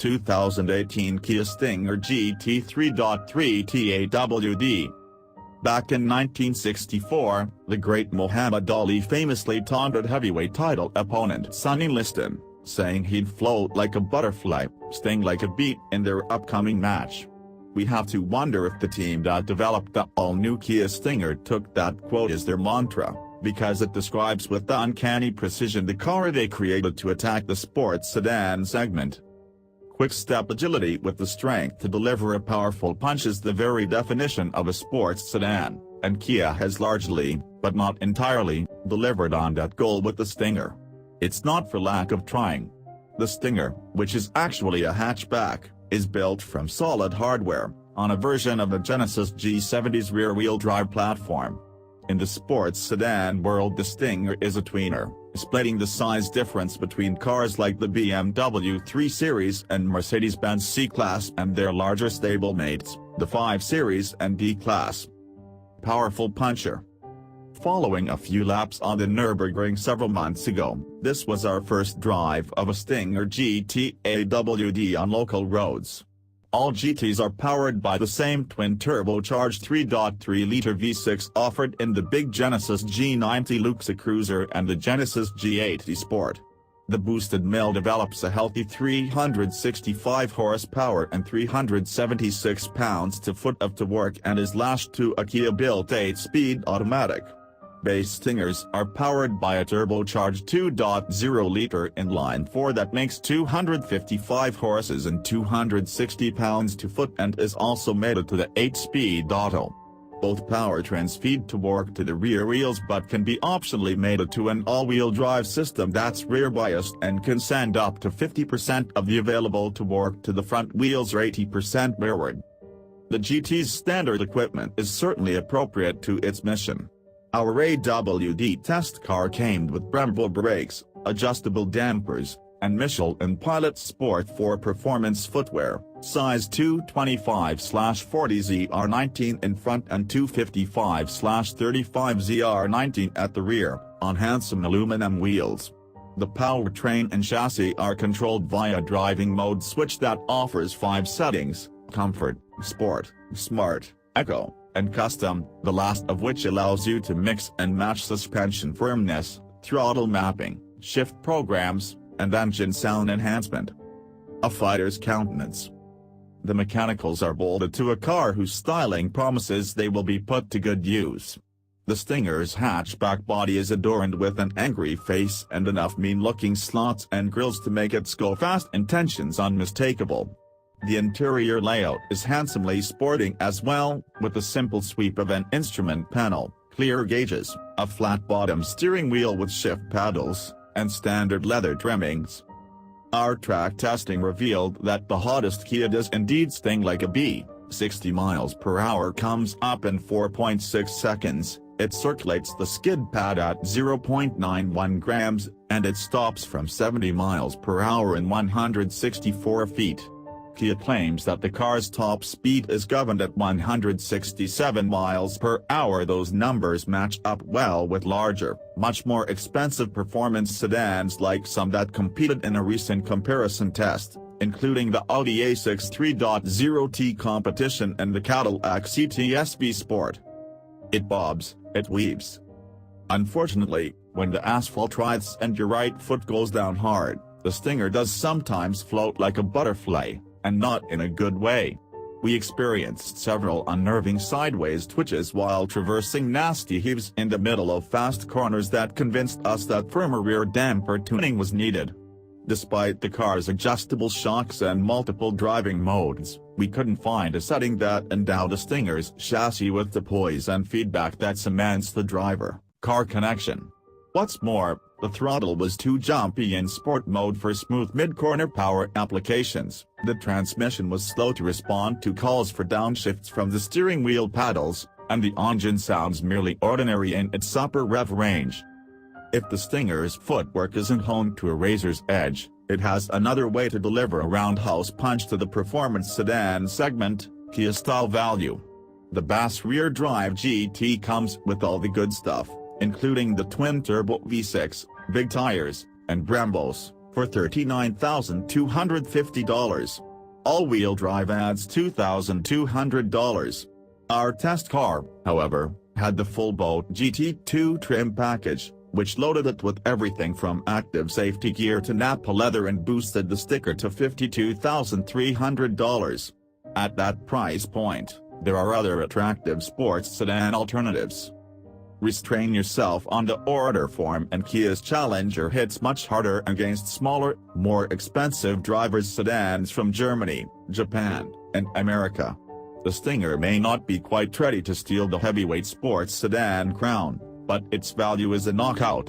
2018 Kia Stinger GT 3.3 AWD. Back in 1964, the great Muhammad Ali famously taunted heavyweight title opponent Sonny Liston, saying he'd float like a butterfly, sting like a bee in their upcoming match. We have to wonder if the team that developed the all-new Kia Stinger took that quote as their mantra, because it describes with uncanny precision the car they created to attack the sports sedan segment. Quick-step agility with the strength to deliver a powerful punch is the very definition of a sports sedan, and Kia has largely, but not entirely, delivered on that goal with the Stinger. It's not for lack of trying. The Stinger, which is actually a hatchback, is built from solid hardware, on a version of the Genesis G70's rear-wheel drive platform. In the sports sedan world, the Stinger is a tweener, splitting the size difference between cars like the BMW 3 Series and Mercedes-Benz C-Class and their larger stablemates, the 5 Series and D-Class. Powerful puncher. Following a few laps on the Nürburgring several months ago, this was our first drive of a Stinger GT AWD on local roads. All GTs are powered by the same twin-turbocharged 3.3-liter V6 offered in the big Genesis G90 Luxe Cruiser and the Genesis G80 Sport. The boosted mill develops a healthy 365 horsepower and 376 pounds-to-foot of torque and is lashed to a Kia-built 8-speed automatic. Base Stingers are powered by a turbocharged 2.0-liter inline-4 that makes 255 horses and 260 pounds-to-foot and is also mated to the 8-speed auto. Both powertrains feed torque to the rear wheels but can be optionally mated to an all-wheel drive system that's rear-biased and can send up to 50% of the available torque to the front wheels or 80% rearward. The GT's standard equipment is certainly appropriate to its mission. Our AWD test car came with Brembo brakes, adjustable dampers, and Michelin Pilot Sport 4 performance footwear, size 225/40 ZR19 in front and 255/35 ZR19 at the rear, on handsome aluminum wheels. The powertrain and chassis are controlled via driving mode switch that offers 5 settings: Comfort, Sport, Smart, Eco, and Custom, the last of which allows you to mix and match suspension firmness, throttle mapping, shift programs, and engine sound enhancement. A fighter's countenance. The mechanicals are bolted to a car whose styling promises they will be put to good use. The Stinger's hatchback body is adorned with an angry face and enough mean-looking slots and grills to make its go-fast intentions unmistakable. The interior layout is handsomely sporting as well, with a simple sweep of an instrument panel, clear gauges, a flat-bottom steering wheel with shift paddles, and standard leather trimmings. Our track testing revealed that the hottest Kia does indeed sting like a bee. 60 miles per hour comes up in 4.6 seconds, it circulates the skid pad at 0.91 grams, and it stops from 70 miles per hour in 164 feet. Kia claims that the car's top speed is governed at 167 miles per hour. Those numbers match up well with larger, much more expensive performance sedans like some that competed in a recent comparison test, including the Audi A6 3.0T competition and the Cadillac CT-SV Sport. It bobs, it weaves. Unfortunately, when the asphalt writhes and your right foot goes down hard, the Stinger does sometimes float like a butterfly, and not in a good way. We experienced several unnerving sideways twitches while traversing nasty heaves in the middle of fast corners that convinced us that firmer rear damper tuning was needed. Despite the car's adjustable shocks and multiple driving modes, we couldn't find a setting that endowed the Stinger's chassis with the poise and feedback that cements the driver-car connection. What's more, the throttle was too jumpy in sport mode for smooth mid-corner power applications, the transmission was slow to respond to calls for downshifts from the steering wheel paddles, and the engine sounds merely ordinary in its upper rev range. If the Stinger's footwork isn't honed to a razor's edge, it has another way to deliver a roundhouse punch to the performance sedan segment: Kia-style value. The Bass rear drive GT comes with all the good stuff, including the twin-turbo V6, big tires, and Brembos, for $39,250. All-wheel drive adds $2,200. Our test car, however, had the full boat GT2 trim package, which loaded it with everything from active safety gear to Nappa leather and boosted the sticker to $52,300. At that price point, there are other attractive sports sedan alternatives. Restrain yourself on the order form, and Kia's Challenger hits much harder against smaller, more expensive driver's sedans from Germany, Japan, and America. The Stinger may not be quite ready to steal the heavyweight sports sedan crown, but its value is a knockout.